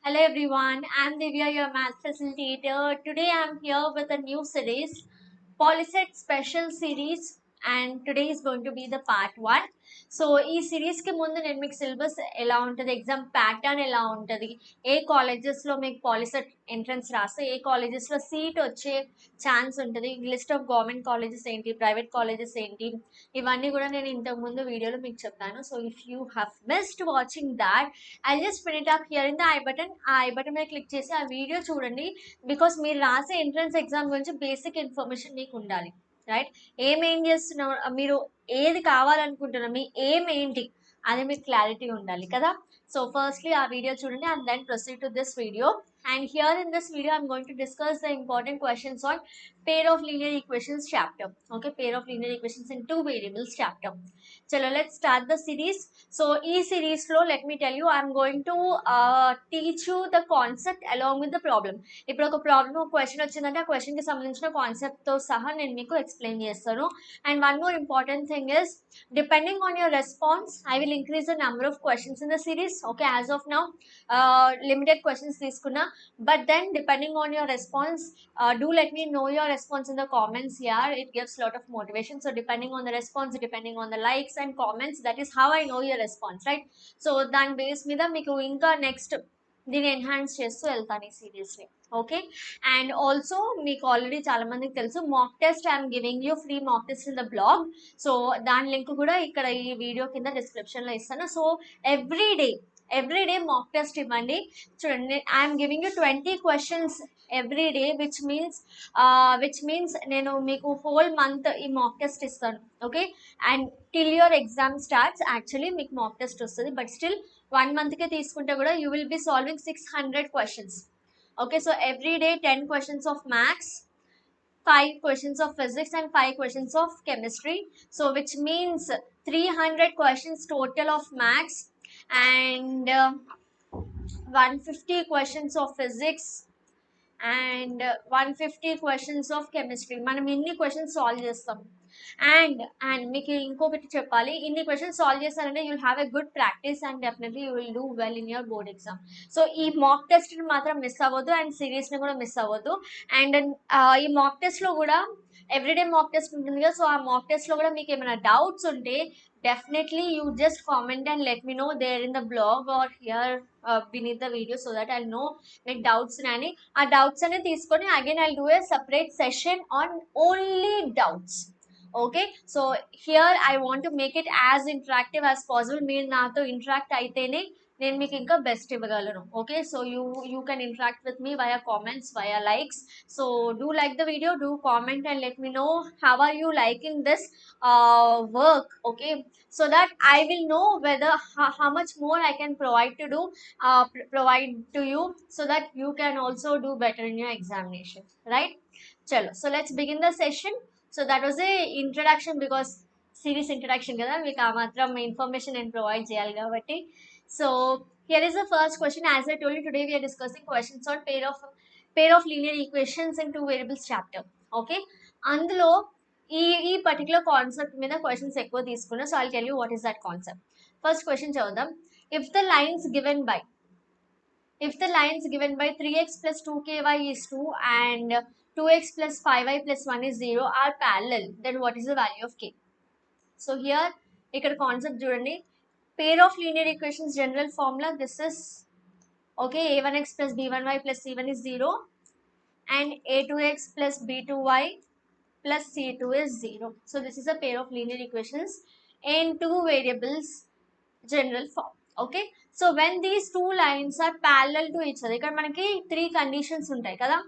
Hello everyone, I'm Divya, your math facilitator. Today I'm here with a new series, Polyset Special Series, and today is going to be the part 1. So ఈ సిరీస్కి ముందు నేను మీకు syllabus ఎలా ఉంటుంది, exam pattern ఎలా ఉంటుంది, ఏ కాలేజెస్లో మీకు పాలిసెట్ ఎంట్రన్స్ రాస్తే ఏ కాలేజెస్లో సీట్ వచ్చే ఛాన్స్ ఉంటుంది, లిస్ట్ ఆఫ్ గవర్నమెంట్ కాలేజెస్ ఏంటి, ప్రైవేట్ కాలేజెస్ ఏంటి, ఇవన్నీ కూడా నేను ఇంతకుముందు వీడియోలో మీకు చెప్పాను. So if you have missed watching that, I just pin it up here in the I button. ఆ ఐ బటన్ మీద క్లిక్ చేసి ఆ వీడియో చూడండి. బికాస్ మీరు రాసే ఎంట్రన్స్ ఎగ్జామ్ గురించి బేసిక్ ఇన్ఫర్మేషన్ మీకు ఉండాలి, రైట్? ఏం చేస్తున్నారు మీరు, ఏది కావాలనుకుంటున్నారు, మీ ఏం ఏంటి, అది మీకు క్లారిటీ ఉండాలి కదా. సో ఫస్ట్లీ ఆ వీడియో చూడండి and then proceed to this video. And here in this video, I'm going to discuss the important questions on pair of linear equations chapter. Okay, pair of linear equations in two variables chapter. Chalo, let's start the series. So, series flow, let me tell you, I'm going to teach you the concept along with the problem. ఇప్పుడు ఒక problem ఒక question వచ్చిందంటే ఆ క్వశ్చన్కి సంబంధించిన కాన్సెప్ట్తో సహా నేను మీకు ఎక్స్ప్లెయిన్ చేస్తాను. And one more important thing is, depending on your response, I will increase the number of questions in the series. Okay, as of now, limited questions తీసుకున్నా, but then depending on your response, do let me know your response in the comments here. It gives a lot of motivation. So depending on the response, depending on the likes and comments, that is how I know your response, right? So దాని base మీద మీకు ఇంకా next దీన్ని enhance చేస్తూ వెళ్తాను ఈ సిరీస్ని. Okay, and also మీకు already చాలా మందికి తెలుసు, mock test I'm giving you free mock test in the blog. So దాని లింక్ కూడా ఇక్కడ ఈ వీడియో కింద డిస్క్రిప్షన్లో ఇస్తాను. So every day mock test ఇవ్వండి. చూడండి, I'm giving you 20 questions every day, which means నేను మీకు హోల్ మంత్ ఈ మాక్ టెస్ట్ ఇస్తాను. Okay, and till your exam starts actually మీకు మాక్ టెస్ట్ వస్తుంది, బట్ స్టిల్ 1 మంత్కే తీసుకుంటే కూడా you will be solving 600 questions. Okay, so every day 10 questions of maths, 5 questions of physics and 5 questions of chemistry. So which means 300 questions total of maths and 150 questions of physics and 150 questions of chemistry. మనం ఇన్ని questions solve చేస్తాం. And మీకు ఇంకొకటి చెప్పాలి, ఇన్ని questions solve చేస్తారంటే you'll have a good practice and definitely you will do well in your board exam. So ఈ మాక్ టెస్ట్ని మాత్రం మిస్ అవ్వద్దు అండ్ సిరీస్ని కూడా మిస్ అవ్వద్దు. అండ్ ఈ మాక్ టెస్ట్లో కూడా ఎవ్రీడే మాక్ టెస్ట్ ఉంటుంది కదా. సో ఆ మాక్ టెస్ట్లో కూడా మీకు ఏమైనా డౌట్స్ ఉంటే definitely you just comment and let me know there in the blog or here beneath the video, so that I'll know like doubts nani ఆ doubts ane తీసుకొని again I'll do a separate session on only doubts. Okay, so here I want to make it as interactive as possible. మీరు నాతో interact అయితేనే నేను మీకు ఇంకా best ఇవ్వగలను. Okay, so you can interact with me via comments, via likes. So do like the video, do comment and let me know how are you liking this work. Okay, so that I will know whether how much more I can provide to you, so that you can also do better in your examination, right? Chalo, so let's begin the session. So that was a introduction, because series introduction kada meeku aa matram information and provide cheyali kabatti. So here is the first question. As I told you, today we are discussing questions on pair of linear equations in two variables chapter. Okay, అందులో ఈ particular concept మీద questions ఎక్కువ తీసుకున్నా. So I tell you what is that concept. First question చదువుదాం. If the lines given by 3x plus 2ky is 2 and 2x plus 5y plus 1 is 0 are parallel, then what is the value of k? So here ఇక్కడ concept చూడండి. pair of linear equations general formula, this is okay, a1x plus b1y plus c1 is 0 and a2x plus b2y plus c2 is 0. So this is a pair of linear equations in two variables general form. Okay, so when these two lines are parallel to each other, ఇక్కడ మనకి 3 conditions ఉంటాయి కదా.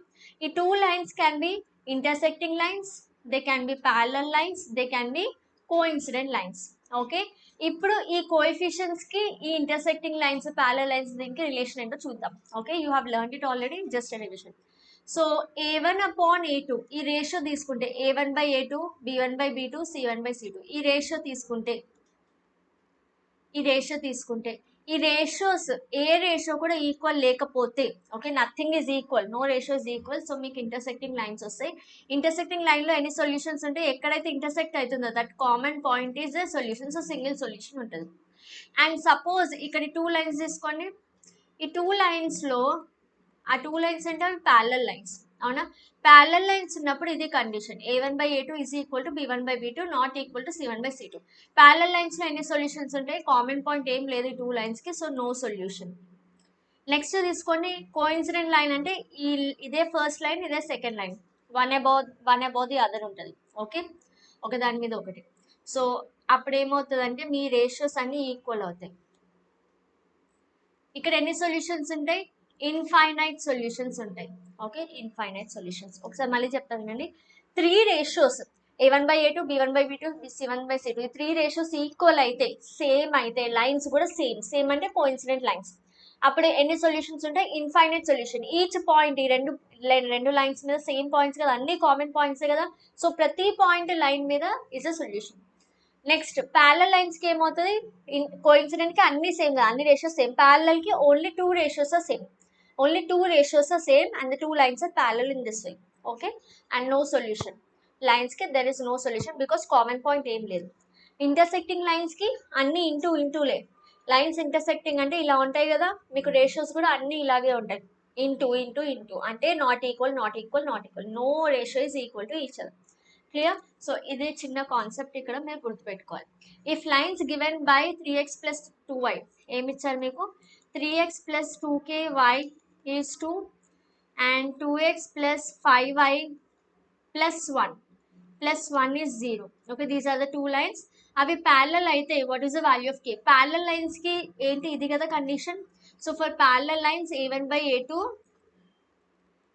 ఈ 2 lines can be intersecting lines, they can be parallel lines, they can be coincident lines. Okay, ఇప్పుడు ఈ coefficients కి ఈ intersecting lines, parallel lines దీనికి రిలేషన్ ఏంటో చూద్దాం. Okay, you have learn it already, just revision. So a1 upon a2 ఈ ratio తీసుకుంటే a1 by a2, b1 by b2, c1 by c2 ఈ రేషియో తీసుకుంటే ఈ రేషియోస్ ఏ రేషియో కూడా ఈక్వల్ లేకపోతే, okay, nothing is equal, no ratio is equal, so మీకు intersecting lines వస్తాయి. ఇంటర్సెక్టింగ్ లైన్లో ఎన్ని సొల్యూషన్స్ ఉంటే ఎక్కడైతే ఇంటర్సెక్ట్ అవుతుందో that common point is solution. So single solution ఉంటుంది. అండ్ సపోజ్ ఇక్కడ 2 లైన్స్ తీసుకోండి, ఈ 2 లైన్స్లో ఆ 2 లైన్స్ అంటే అవి ప్యారలల్ లైన్స్, అవునా? ప్యారలల్ లైన్స్ ఉన్నప్పుడు ఇది condition, a1/a2 is equal to b1/b2 not equal to c1/c2. Parallel లైన్స్లో ఎన్ని సొల్యూషన్స్ ఉంటాయి? కామన్ పాయింట్ ఏం లేదు ఈ 2 లైన్స్కి, సో నో సొల్యూషన్. నెక్స్ట్ తీసుకోండి కోఇన్సిడెంట్ లైన్ అంటే ఇదే ఫస్ట్ లైన్, ఇదే second line, one above the other ఉంటుంది. ఓకే, ఒక దాని మీద ఒకటి. సో అప్పుడు ఏమవుతుందంటే మీ రేషియోస్ అన్ని ఈక్వల్ అవుతాయి. ఇక్కడ ఎన్ని సొల్యూషన్స్ ఉంటాయి? ఇన్ఫైనైట్ సొల్యూషన్స్ ఉంటాయి. Okay, infinite solutions. ఒకసారి మళ్ళీ చెప్తాను వినండి. 3 రేషియోస్ a1/a2 b1/b2 c1/c2 ఈ 3 రేషియోస్ ఈక్వల్ అయితే, సేమ్ అయితే, లైన్స్ కూడా సేమ్ అంటే కోఇన్సిడెంట్ లైన్స్, అప్పుడు ఎన్ని సొల్యూషన్స్ ఉంటాయి? Infinite solution. ఈచ్ పాయింట్, ఈ రెండు లైన్స్ మీద సేమ్ పాయింట్స్ కదా, అన్ని కామన్ పాయింట్సే కదా, సో ప్రతి పాయింట్ లైన్ మీద is a solution. Next parallel lines కి ఏమవుతుంది? కోఇన్సిడెంట్ కి అన్ని సేమ్ కదా, అన్ని రేషియోస్ సేమ్. ప్యారలల్ కి only 2 ratios are same, only 2 ratios are same and the 2 lines are parallel in this way. Okay, and no solution. Lines కి there is no solution because common point ఏం లేదు. Intersecting lines కి అన్ని ఇంటూలే. Lines intersecting అంటే ఇలా ఉంటాయి కదా, మీకు రేషియోస్ కూడా అన్ని ఇలాగే ఉంటాయి, ఇంటూ అంటే not equal, no ratio is equal to each other. Clear? So ఇది చిన్న కాన్సెప్ట్ ఇక్కడ మీరు గుర్తుపెట్టుకోవాలి. If lines given by 3x plus 2y, ఏమి ఇచ్చారు మీకు? 3x plus 2ky is 2 and 2x plus 5y plus 1 is 0. Okay, these are the 2 lines. అవి parallel అయితే what is the value of k? Parallel lines కి ఏంటి? ఇది కదా condition. So for parallel lines a1/a2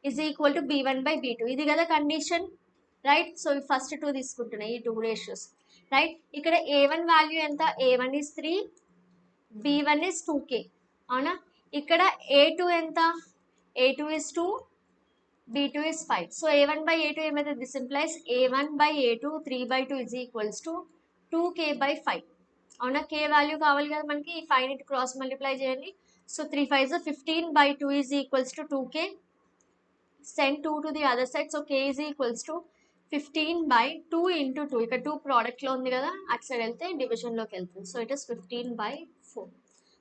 is equal to b1/b2, ఇది కదా condition, right? So first 2 తీసుకుంటున్నాయి, ఈ 2 రేషియోస్, రైట్? ఇక్కడ a1 వాల్యూ ఎంత? a1 is 3, b1 is 2k, అవునా? ఇక్కడ a2 ఎంత? a2 is 2, b2 is 5. So a1/a2 ఏమైతే? This implies a1/a2 3/2 is equals to 2k/5, అవునా? k వాల్యూ కావాలి కదా మనకి, ఈ 5 ని క్రాస్ మల్టిప్లై చేయండి. So 3 5 15/2 is equals to 2k. send 2 to the other side, so k is equals to 15/2 into 2. ఇక్కడ 2 product లో ఉంది కదా, అటు సైడ్ వెళ్తే డివిజన్ లోకి వెళ్తుంది. So it is 15/4.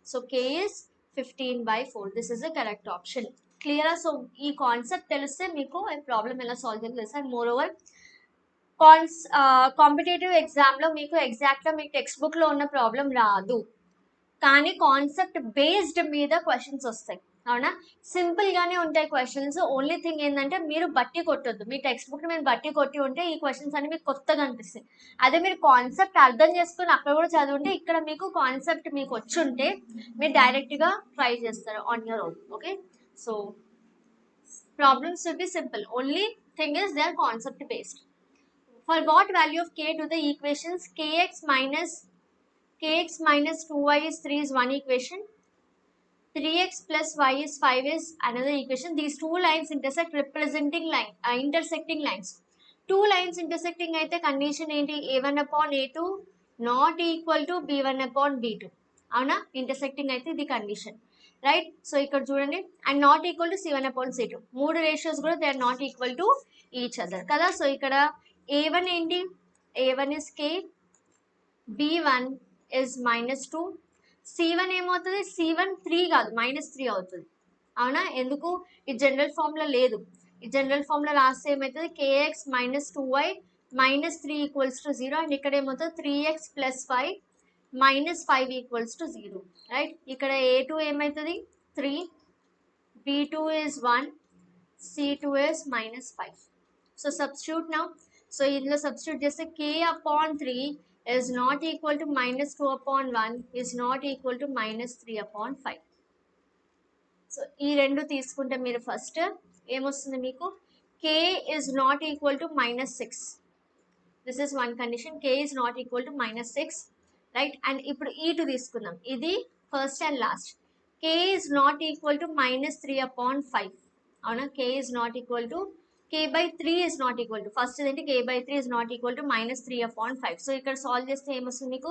So k is 15/4. This is the correct option. క్లియరా? సో ఈ కాన్సెప్ట్ తెలిస్తే మీకు ప్రాబ్లమ్ ఎలా సాల్వ్ చేయాలో తెలుసు. అండ్ మోర్ ఓవర్ కాంపిటేటివ్ ఎగ్జామ్లో మీకు ఎగ్జాక్ట్గా మీకు టెక్స్ట్ బుక్లో ఉన్న ప్రాబ్లం రాదు, కానీ కాన్సెప్ట్ బేస్డ్ మీద క్వశ్చన్స్ వస్తాయి, అవునా? సింపుల్ గానే ఉంటాయి క్వశ్చన్స్. ఓన్లీ థింగ్ ఏంటంటే మీరు బట్టి కొట్టొద్దు. మీ టెక్స్ట్ బుక్ మీరు బట్టి కొట్టి ఉంటే ఈ క్వశ్చన్స్ అన్ని మీకు కొత్తగా అనిపిస్తాయి. అదే మీరు కాన్సెప్ట్ అర్థం చేసుకుని అక్కడ కూడా చదువుంటే, ఇక్కడ మీకు కాన్సెప్ట్ మీకు వచ్చి ఉంటే మీరు డైరెక్ట్ గా ట్రై చేస్తారు on your own. Okay, so problems will be simple, only thing is they are concept based. For what value of k do the equations kx minus 2y is 3 is one equation, 3x plus y is 5 is another equation. These two lines intersect representing intersecting lines. Two lines intersecting అయితే condition ఏంటి? a1/a2 not equal to b1/b2, అవునా? Intersecting అయితే ఇది condition, right? So ఇక్కడ చూడండి, and not equal to c1/c2. 3 ratios కూడా they are not equal to each other కదా. So ఇక్కడ a1 ఏంటి? a1 is k, b1 is -2, c1 ఏమవుతుంది? c1 3 కాదు -3 అవుతుంది, అవునా? ఎందుకు? ఈ జనరల్ ఫార్ములా లేదు. ఈ జనరల్ ఫార్ములా రాస్తే ఏమవుతుంది? kx minus 2y minus 3 equals to 0. And ఇక్కడ ఏమవుతుంది? 3x plus 5 minus 5 equals to 0, right? ఇక్కడ a2 ఏమవుతుంది? 3, b2 is 1, c2 is -5. So substitute now. So ఇందులో సబ్స్టిట్యూట్ చేస్తే k/3 is not equal to -2/1 is not equal to -3/5. So ఈ రెండు తీసుకుంటే మీరు ఫస్ట్ ఏమొస్తుంది మీకు? k is not equal to -6. This is one condition, k is not equal to -6, right? And ఇప్పుడు ఈ 2 తీసుకుందాం, ఇది first and last. k is not equal to -3/5, అవునా? k is not equal to k/3 is not equal to, first ఏంటి? k/3 is not equal to -3/5. So ఇక్కడ solve చేస్తే ఏమొస్తుంది మీకు?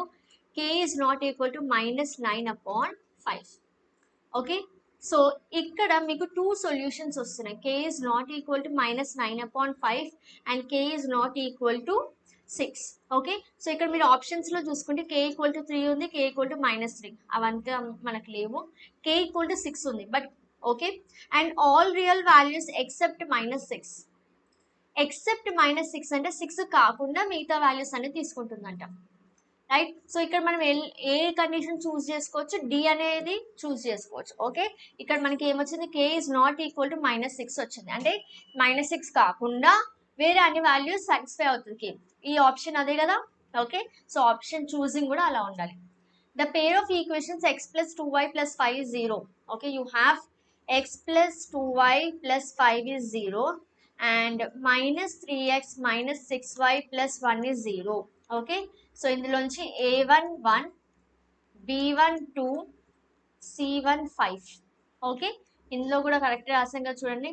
k is not equal to -9/5. Okay, so ఇక్కడ మీకు 2 solutions వస్తున్నాయి. k is not equal to -9/5 and k is not equal to 6. Okay, so ఇక్కడ మీరు ఆప్షన్స్ లో చూసుకుంటే k ఈక్వల్ టు 3 ఉంది, k ఈక్వల్ టు -3 అవంతా మనకు లేవు. k ఈక్వల్ టు 6 ఉంది but okay, and all real values except -6. Except -6 అంటే 6 కాకుండా మిగతా వాల్యూస్ అనేది తీసుకుంటుందంట, రైట్. సో ఇక్కడ మనం ఏ కండిషన్ చూస్ చేసుకోవచ్చు, డి అనేది చూస్ చేసుకోవచ్చు. ఓకే, ఇక్కడ మనకి ఏమొచ్చింది, k is not equal to -6 వచ్చింది, అంటే -6 కాకుండా వేరే అన్ని వాల్యూస్ సాటిస్ఫై అవుతుంది k. ఈ ఆప్షన్ అదే కదా. ఓకే, సో ఆప్షన్ చూసింగ్ కూడా అలా ఉండాలి. The pair of equations x plus 2y plus 5 is 0. Okay, you have x plus 2y plus 5 is 0 and minus 3x minus 6y plus 1 is 0. Okay, so ఇందులోంచి a1 1, b1 2, c1 5. Okay, ఇందులో కూడా correct రాసాం కదా చూడండి.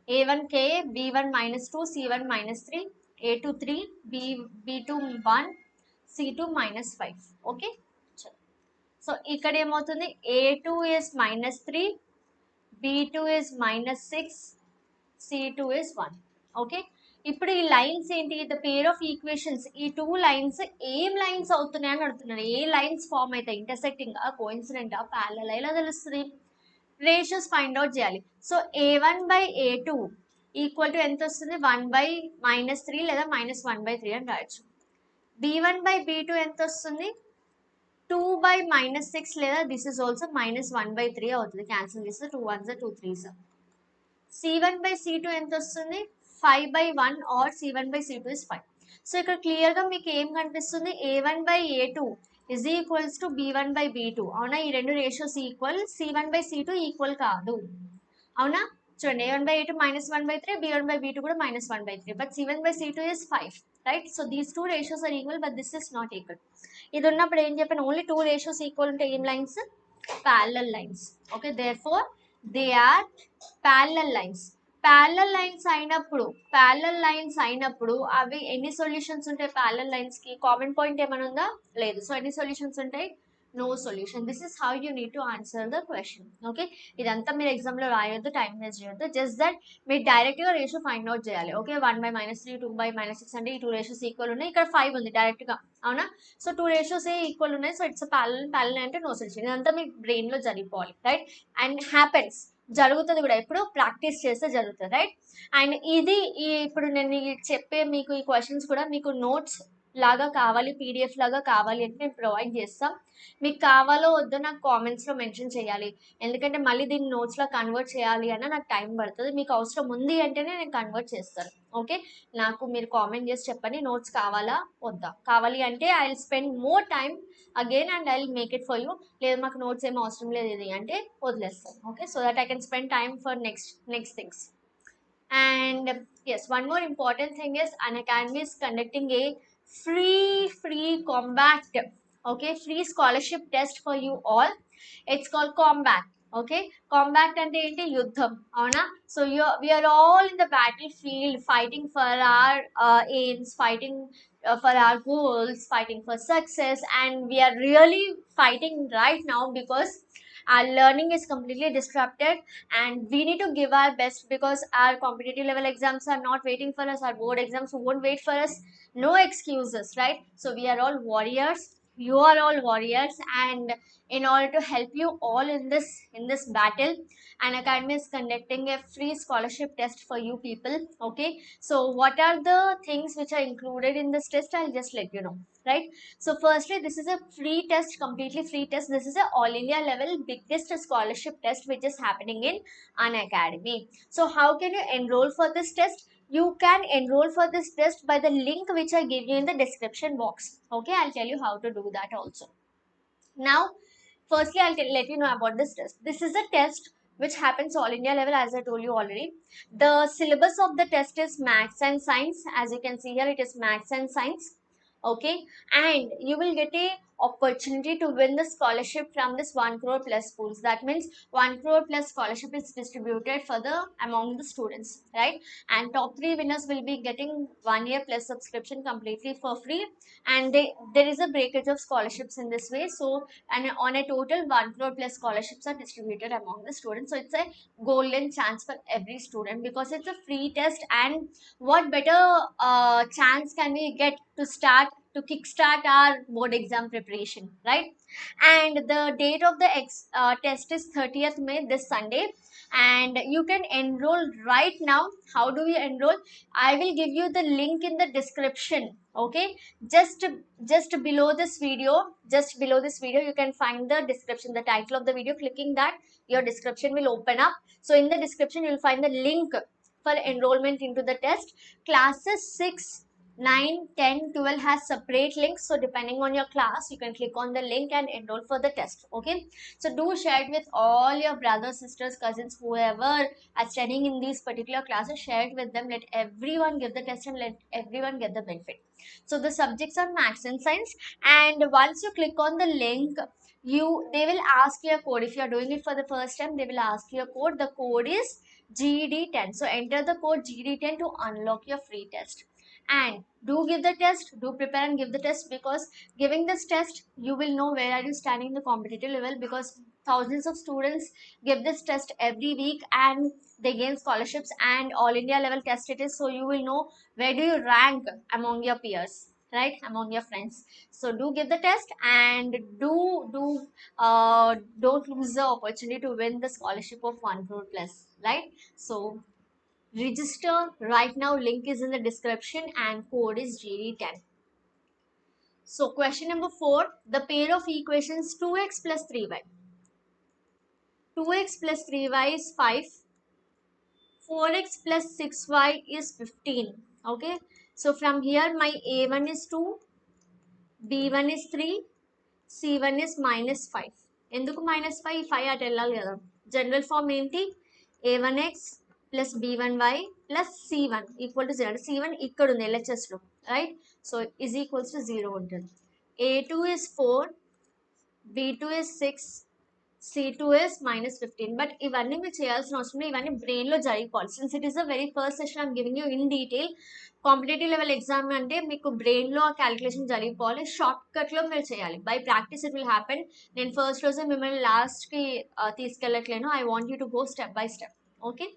a1 k, b1 -2, c1 -3, a2 3, b2 1, c2 -5. Okay, so ఇక్కడ ఏమవుతుంది, a2 is -3, b2 is -6, c2 is 1. Okay, ఇప్పుడు ఈ లైన్స్ ఏంటి, ద పేర్ ఆఫ్ ఈక్వేషన్స్, ఈ 2 లైన్స్ ఏం లైన్స్ అవుతున్నాయని అడుగుతున్నారు. ఏ లైన్స్ ఫామ్ అవుతాయి, ఇంటర్సెక్టింగ్ కోఇన్సిడెంట్ ప్యారలల్ ఎలా తెలుస్తుంది, రేషియోస్ ఫైండ్ అవుట్ చేయాలి. సో a1/a2 ఈక్వల్ టు ఎంత వస్తుంది, 1/-3 లేదా -1/3 అని రాయొచ్చు. b1/b2 ఎంత వస్తుంది, 2/-6 లేదా దిస్ ఇస్ ఆల్సో -1/3 అవుతుంది, క్యాన్సిల్ చేస్తే 2 1s 2 3s. c1/c2 ఎంత వస్తుంది, 5/1 ఆర్ c1/c2 is 5. సో ఇక్కడ క్లియర్ గా మీకు ఏం కనిపిస్తుంది, a1/a2 is equals to b1/b2. అవునా, ఈ రెండు రేషియోస్ ఈక్వల్, c1/c2 ఈక్వల్ కాదు. అవునా, చూడండి, a1/a2 -1/3, b1/b2 కూడా -1/3, but c1/c2 is 5, right? So these two ratios are equal but this is not equal. ఇది ఉన్నప్పుడు ఏం చెప్పాను, ఓన్లీ 2 రేషియోస్ ఈక్వల్ ఉంటే ఏం lines, parallel lines. Okay, therefore they are parallel lines. parallel lines అయినప్పుడు అవి ఎన్ని సొల్యూషన్స్ ఉంటాయి, parallel lines కి కామన్ పాయింట్ ఏమైనా ఉందా, లేదు. సో ఎన్ని సొల్యూషన్స్ ఉంటాయి, no solution. This is how you need to answer the question. Okay, ఇదంతా మీరు ఎగ్జామ్ లో రాయొద్దు, టైం వేస్ట్ చేయొద్దు, జస్ట్ దట్ మీరు డైరెక్ట్ గా రేషియో ఫైండ్ అవుట్ చేయాలి. ఓకే, 1/-3, 2/-6 అంటే ఈ 2 రేషియోస్ ఈక్వల్ ఉన్నాయి, ఇక్కడ 5 ఉంది డైరెక్ట్ గా. అవునా, సో 2 రేషియోస్ ఈక్వల్ ఉన్నాయి, సో ఇట్స్ ప్యారలల్ అంటే నో సొల్యూషన్. ఇదంతా మీ బ్రెయిన్ లో జరిగిపోవాలి, రైట్. అండ్ హ్యాపెన్స్, జరుగుతుంది కూడా, ఎప్పుడు ప్రాక్టీస్ చేస్తే జరుగుతుంది, రైట్. అండ్ ఇది ఇప్పుడు నేను చెప్పే మీకు ఈ క్వశ్చన్స్ కూడా మీకు నోట్స్ లాగా కావాలి, పీడిఎఫ్ లాగా కావాలి అంటే నేను ప్రొవైడ్ చేస్తాం. మీకు కావాలో వద్దో నాకు కామెంట్స్లో మెన్షన్ చేయాలి, ఎందుకంటే మళ్ళీ దీన్ని నోట్స్లో కన్వర్ట్ చేయాలి అన్న నాకు టైం పడుతుంది. మీకు అవసరం ఉంది అంటేనే నేను కన్వర్ట్ చేస్తాను. ఓకే, నాకు మీరు కామెంట్ చేసి చెప్పండి, నోట్స్ కావాలా వద్దా. కావాలి అంటే I will spend more time again and I will make it for you. లేదు మాకు నోట్స్ ఏం అవసరం లేదు ఇది అంటే వదిలేస్తాను. Okay, so that I can spend time for next things. And yes, one more important thing is Unacademy is conducting a free combat, okay, free scholarship test for you all. It's called combat. Okay, combat ante enti yuddham, avuna. So we are all in the battlefield fighting for our aims, fighting for our goals, fighting for success, and we are really fighting right now because our learning is completely disrupted and we need to give our best because our competitive level exams are not waiting for us, our board exams won't wait for us. No excuses, right? So we are all warriors, you are all warriors, and in order to help you all in this battle, Unacademy is conducting a free scholarship test for you people. Okay, so what are the things which are included in this test, I'll just let you know, right? So firstly, this is a free test, completely free test. This is a all India level biggest scholarship test which is happening in Unacademy. So how can you enroll for this test? You can enroll for this test by the link which I give you in the description box. Okay, I'll tell you how to do that also. Now, firstly, I'll let you know about this test. This is a test which happens all India level, as I told you already. The syllabus of the test is maths and science. As you can see here, it is maths and science. Okay, and you will get a opportunity to win the scholarship from this 1 crore plus pools. That means 1 crore plus scholarship is distributed for the among the students, right? And top 3 winners will be getting 1 year plus subscription completely for free, and there is a breakage of scholarships in this way. So, and on a total 1 crore plus scholarships are distributed among the students. So it's a golden chance for every student because it's a free test, and what better chance can we get to start to kickstart our board exam preparation, right? And the date of the test is 30th May, this Sunday, and you can enroll right now. How do we enroll? I will give you the link in the description. Okay, just below this video, you can find the description, the title of the video. Clicking that, your description will open up. So in the description you'll find the link for enrollment into the test. Classes 6, 9, 10, 12 has separate links, so depending on your class you can click on the link and enroll for the test. Okay, so do share it with all your brothers, sisters, cousins, whoever are studying in these particular classes. Share it with them. Let everyone give the test and let everyone get the benefit. So the subjects are maths and science, and once you click on the link, they will ask you a code. If you are doing it for the first time, they will ask you a code. The code is GD10. So enter the code GD10 to unlock your free test. And do give the test, do prepare and give the test, because giving this test you will know where are you standing in the competitive level, because thousands of students give this test every week and they gain scholarships, and all India level test it is. So you will know where do you rank among your peers, right, among your friends. So do give the test, and don't lose the opportunity to win the scholarship of 1 crore plus, right? So register right now. Link is in the description and code is GD10. So question number 4, the pair of equations 2x plus 3y. 2x plus 3y is 5. 4x plus 6y is 15. Okay. So from here my A1 is 2, B1 is 3, C1 is minus 5. ఎందుకు minus 5 అటు వెళ్ళాలి కదా. General form ఏంటి? A1x plus B1y plus C1 equal to 0. అంటే C1 ఇక్కడ ఉంది LHSలో, right? So is equals to 0 ఉంటుంది. A2 is 4, B2 is 6, C2 is minus 15. But ఇవన్నీ మీరు చేయాల్సిన అవసరం లేదు, ఇవన్నీ బ్రెయిన్లో జరిగిపోవాలి. Since it is the very first session I'm giving you in detail. Competitive level exam అంటే మీకు బ్రెయిన్లో ఆ క్యాలిక్యులేషన్ జరిగిపోవాలి, షార్ట్ కట్లో మీరు చేయాలి. By practice it will happen. నేను ఫస్ట్ రోజే మిమ్మల్ని లాస్ట్కి తీసుకెళ్ళట్లేను. I want you to go step by step. Okay,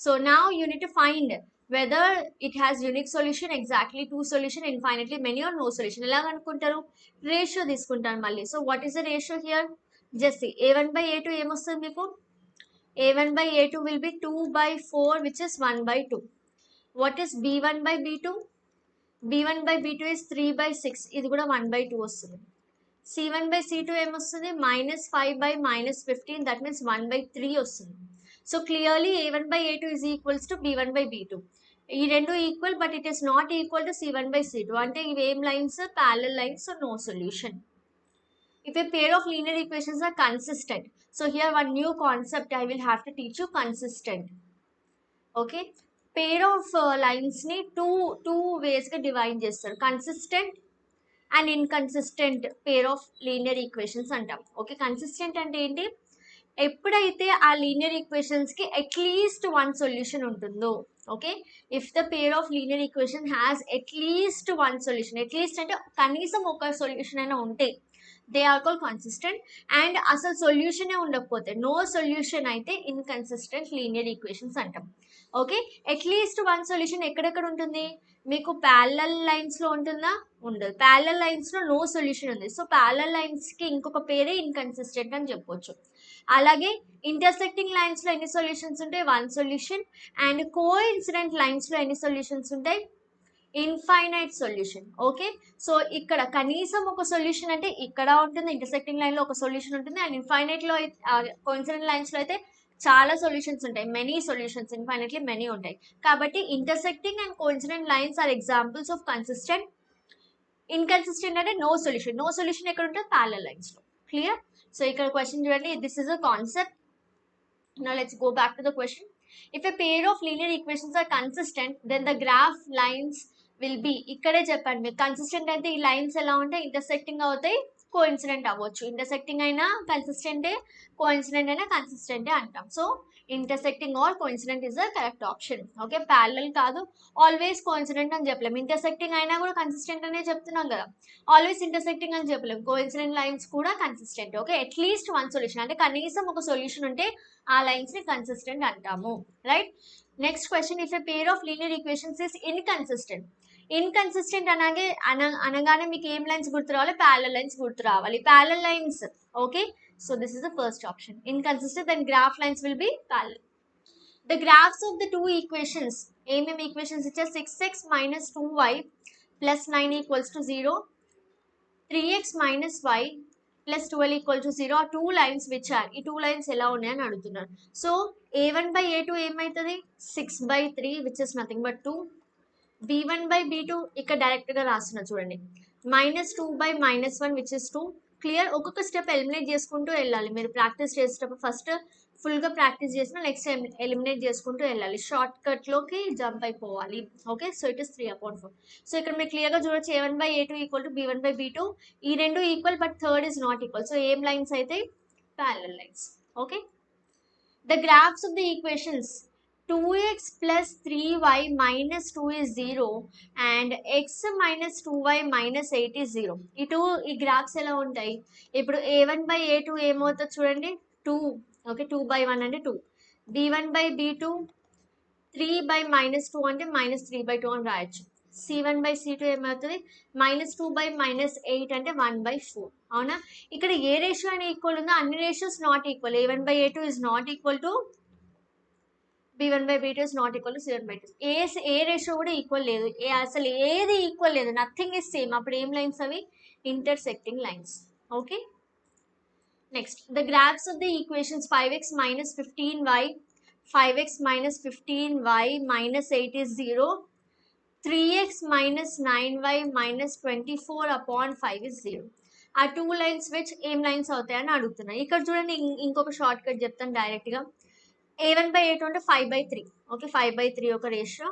so now you need to find whether it has unique solution, exactly two solution, infinitely many, or no solution. ఎలా అనుకుంటారు? Ratio తీసుకుంటాను మళ్ళీ. So what is the ratio here? Just see, a1 by a2 ఏమొస్తుంది మీకు? a1 by a2 will be 2 by 4, which is 1 by 2. What is b1 by b2? b1 by b2 is 3 by 6. ఇది కూడా 1 by 2 వస్తుంది. c1 by c2 ఏమొస్తుంది? minus 5 by minus 15. That means 1 by 3 వస్తుంది. So clearly a1 by a2 is equals to b1 by b2. ఈ రెండు equal, but it is not equal to c1 by c2. అంటే ఇవి ఏం lines? Parallel lines. So no solution. If a pair of linear equations are consistent, so here one new concept I will have to teach you, consistent. Okay, pair of lines ni two ways ga divide chestaru, consistent and inconsistent pair of linear equations antam. Okay, consistent ante enti? ఎప్పుడైతే ఆ linear equations కి at least one solution ఉంటుందో. Okay, if the pair of linear equation has at least one solution, at least అంటే కనీసం ఒక సొల్యూషన్ అయినా ఉంటే, they are call consistent. And అసలు సొల్యూషనే ఉండకపోతే, నో సొల్యూషన్ అయితే ఇన్కన్సిస్టెంట్ లీనియర్ ఈక్వేషన్స్ అంటాం. ఓకే, అట్లీస్ట్ వన్ సొల్యూషన్ ఎక్కడెక్కడ ఉంటుంది మీకు? ప్యారలల్ లైన్స్ లో ఉంటుందా? ఉండదు. ప్యారలల్ లైన్స్ లో నో సొల్యూషన్ ఉంది. సో ప్యారలల్ లైన్స్ కి ఇంకొక పేరే ఇన్కన్సిస్టెంట్ అని చెప్పొచ్చు. అలాగే ఇంటర్సెక్టింగ్ లైన్స్ లో ఎన్ని సొల్యూషన్స్ ఉంటాయి? One solution. And co incident lines లో ఎన్ని సొల్యూషన్స్ ఉంటాయి? Infinite solution. ఓకే, సో ఇక్కడ కనీసం ఒక సొల్యూషన్ అంటే ఇక్కడ ఉంటుంది, ఇంటర్సెక్టింగ్ లైన్ లో ఒక సొల్యూషన్ ఉంటుంది, అండ్ ఇన్ఫైనైట్ లో కోఇన్సిడెంట్ లైన్స్ లో అయితే చాలా సొల్యూషన్స్ ఉంటాయి, మెనీ సొల్యూషన్స్, ఇన్ఫైనైట్లీ మెనీ ఉంటాయి. కాబట్టి intersecting and coincident lines are examples of consistent. Inconsistent అంటే నో సొల్యూషన్. నో సొల్యూషన్ ఎక్కడ ఉంటుంది? ప్యారలల్ లైన్స్ లో. క్లియర్? సో ఇక్కడ క్వశ్చన్ చూడండి, this is a concept. Now let's go back to the question. If a pair of linear equations are consistent, then the graph lines will be, ఇక్కడే చెప్పండి మీరు, consistent అయితే ఈ lines ఎలా ఉంటాయి? ఇంటర్సెక్టింగ్ అవుతాయి, కోఇన్సిడెంట్ అవ్వచ్చు. ఇంటర్సెక్టింగ్ అయినా కన్సిస్టెంటే, కోఇన్సిడెంట్ అయినా కన్సిస్టెంటే అంటాం. So intersecting or coincident is the correct option. Okay, parallel కాదు, ఆల్వేస్ కోఇన్సిడెంట్ అని చెప్పలేం. ఇంటర్సెక్టింగ్ అయినా కూడా కన్సిస్టెంట్ అనే చెప్తున్నాం కదా, ఆల్వేస్ ఇంటర్సెక్టింగ్ అని చెప్పలేం. కోఇన్సిడెంట్ లైన్స్ కూడా consistent. Okay, at least one solution, అంటే కనీసం ఒక సొల్యూషన్ ఉంటే ఆ లైన్స్ ని కన్సిస్టెంట్ అంటాము. Right. Next question, if a pair of linear equations is inconsistent. Inconsistent అనగానే మీకు ఏం లైన్స్ గుర్తు రావాలి? ప్యారలల్ లైన్స్ గుర్తు రావాలి. Parallel lines. Okay, so this is the first option. Inconsistent, then graph lines will be parallel. The graphs of the two equations, ఏమేమి equations ఇచ్చారు? 6x minus 2y plus 9 equals to 0, 3x minus y plus 12 equal to 0 are two lines which are, ఈ two lines ఎలా ఉన్నాయని అడుగుతున్నారు. So a1 by a2 ఏమవుతుంది? 6 by 3 which is nothing but 2. b1 by b2 ఇక్కడ direct గా రాస్తున్నా చూడండి, minus 2 by minus 1 which is 2. Clear. ఒక్కొక్క స్టెప్ ఎలిమినేట్ చేసుకుంటూ వెళ్ళాలి. మీరు ప్రాక్టీస్ చేసేటప్పుడు ఫస్ట్ ఫుల్గా ప్రాక్టీస్ చేసిన నెక్స్ట్ ఎలిమినేట్ చేసుకుంటూ వెళ్ళాలి. షార్ట్ కట్లోకి జంప్ అయిపోవాలి. Okay, so it is 3/4. So ఇక్కడ మీరు క్లియర్గా చూడొచ్చు, a1 by a2 equal to b1 by b2. ఈ రెండు equal, but third is not equal. So ఏం లైన్స్ అయితే? Parallel lines. Okay, the graphs of the equations 2x plus 3y minus 2 is 0 and x minus 2y minus 8 is 0. ఈ graphs ఎలా ఉంటాయి? ఇప్పుడు a1 by a2 ఏమవుతుంది చూడండి, 2. Okay, 2 by 1 అంటే 2. b1 by b2 3 by minus 2 అంటే minus 3 by 2 అని రాయొచ్చు. c1 by c2 ఏమవుతుంది? minus 2 by minus 8 అంటే 1 by 4. అవునా? ఇక్కడ ఏ రేషియో అని ఈక్వల్ ఉందో అన్ని ratios not equal. a1 by a2 is not equal to b1 by b2 is not equal to c1 by 2. A ratio కూడా ఈక్వల్ లేదు. అసలు ఏది ఈక్వల్ లేదు, నథింగ్ ఇస్ సేమ్. అప్పుడు ఏం లైన్స్ అవి? Intersecting lines. Okay, next, the graphs of the equations 5x minus 15y, 5x minus 15y minus 8 is 0, 3x minus 9y minus 24 upon 5 is 0. ఆ two lines which ఏం lines అవుతాయని అడుగుతున్నాయి. ఇక్కడ చూడండి, ఇంకొక short cut చెప్తాను డైరెక్ట్గా. a1 by a2 అంటే 5 by 3. Okay, 5 by 3 ఒక ratio.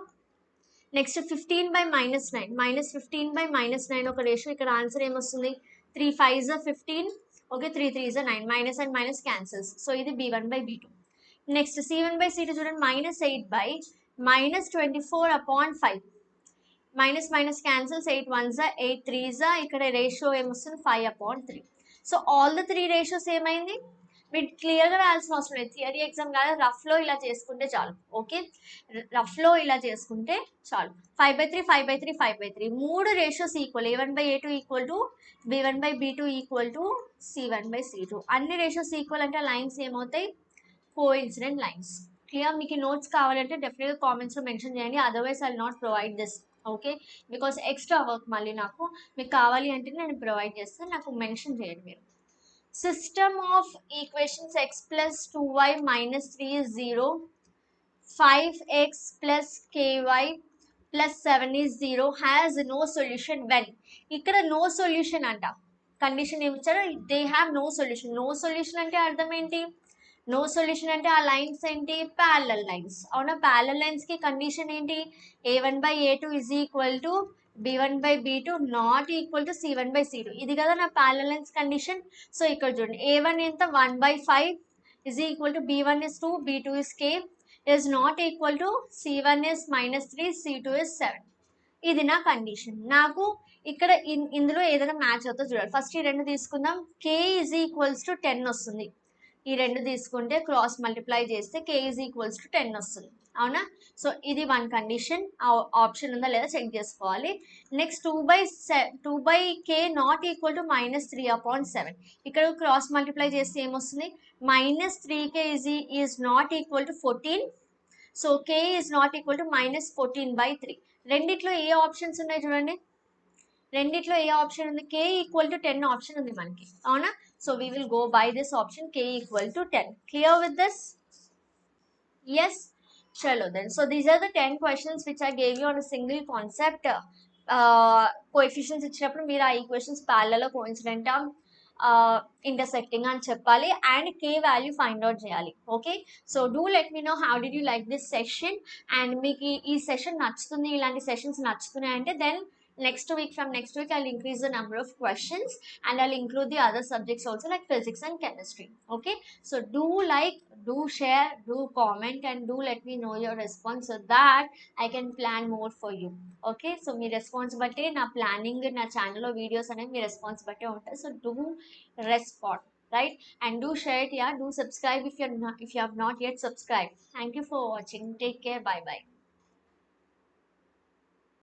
Next 15 by minus 9, minus 15 by minus 9 ఒక రేషియో. ఇక్కడ ఆన్సర్ ఏమొస్తుంది? 3 5s are 15. Okay, 3 3s are 9. Minus and minus cancels. So ఇది b1 by b2. Next c1 by c2 చూడండి, minus 8 by minus 24 upon 5. Minus minus cancels, 8 1s are 8 3s are, ఇక్కడ ratio ఏమొస్తుంది? 5 upon 3. So all the three ratios ఏమైంది? మీరు క్లియర్గా రాయాల్సిన అవసరం లేదు. Theory exam కాదు, రఫ్లో ఇలా చేసుకుంటే చాలు. ఓకే, రఫ్లో ఇలా చేసుకుంటే చాలు. 5 by 3 5 by 3 5 by 3 మూడు ratios equal. a1 by a2 equal to b1 by b2 equal to c1 by c2. అన్ని రేషియోస్ ఈక్వల్ అంటే లైన్స్ ఏమవుతాయి? Coincident lines. క్లియర్. మీకు నోట్స్ కావాలంటే డెఫినెట్గా కామెంట్స్లో మెన్షన్ చేయండి, otherwise I will not provide this. Okay, because extra work మళ్ళీ నాకు. మీకు కావాలి అంటే నేను ప్రొవైడ్ చేస్తాను, నాకు మెన్షన్ చేయండి మీరు. System of equations x plus 2y minus 3 is 0, 5x plus ky plus 7 is 0 has no solution when. ఇక్కడ no solution అంట. కండిషన్ ఏమి ఇచ్చారు? they have no solution. no solution అంటే అర్థం ఏంటి? no solution అంటే ఆ లైన్స్ ఏంటి? parallel lines. అవునా? parallel lines కి కండిషన్ ఏంటి? a1 by a2 is equal to b1 by b2 not equal to c1 by c2. ఇది కదా నా parallel lines కండిషన్. సో ఇక్కడ చూడండి, a1 ఎంత? 1 by 5 is equal to b1 is 2, b2 is k is not equal to c1 is minus 3, c2 is 7. ఇది నా condition. నాకు ఇక్కడ ఇందులో ఏదైనా మ్యాచ్ అవుతుందో చూడాలి. ఫస్ట్ ఈ రెండు తీసుకుందాం. k is equals to 10 వస్తుంది. ఈ రెండు తీసుకుంటే క్రాస్ మల్టిప్లై చేస్తే k is equals to 10 వస్తుంది. అవునా? సో ఇది వన్ కండిషన్. ఆప్షన్ ఉందా లేదా చెక్ చేసుకోవాలి. Next 2 by k not equal to minus 3 upon 7. ఇక్కడ క్రాస్ మల్టిప్లై చేస్తే ఏమొస్తుంది? minus 3k is not equal to 14. So k is not equal to minus 14 by 3. రెండిట్లో ఏ ఆప్షన్స్ ఉన్నాయి చూడండి, రెండిట్లో ఏ ఆప్షన్ ఉంది? k ఈక్వల్ టు 10 ఆప్షన్ ఉంది మనకి. అవునా? So we will go by this option, k equal to 10. Clear with this? Yes. Chalo then. So these are the 10 questions which I gave you on a single concept. Coefficients ఇచ్చినప్పుడు మీరు ఆ equations parallel coincident intersecting అని చెప్పాలి and k value find out చేయాలి. Okay, so do let me know how did you like this session. And మీకు ఈ session నచ్చుతుంది, ఇలాంటి సెషన్స్ నచ్చుతున్నాయి అంటే then From next week I'll increase the number of questions, and I'll include the other subjects also like physics and chemistry. Okay, so do like, do share, do comment, and do let me know your response so that I can plan more for you. Okay, so me response బట్టి నా planning నా ఛానల్లో videos అనేవి మీ response బట్టే ఉంటాయి. So do respond, right? And do share it, yeah, do subscribe if you have not yet subscribed. Thank you for watching. Take care. Bye bye.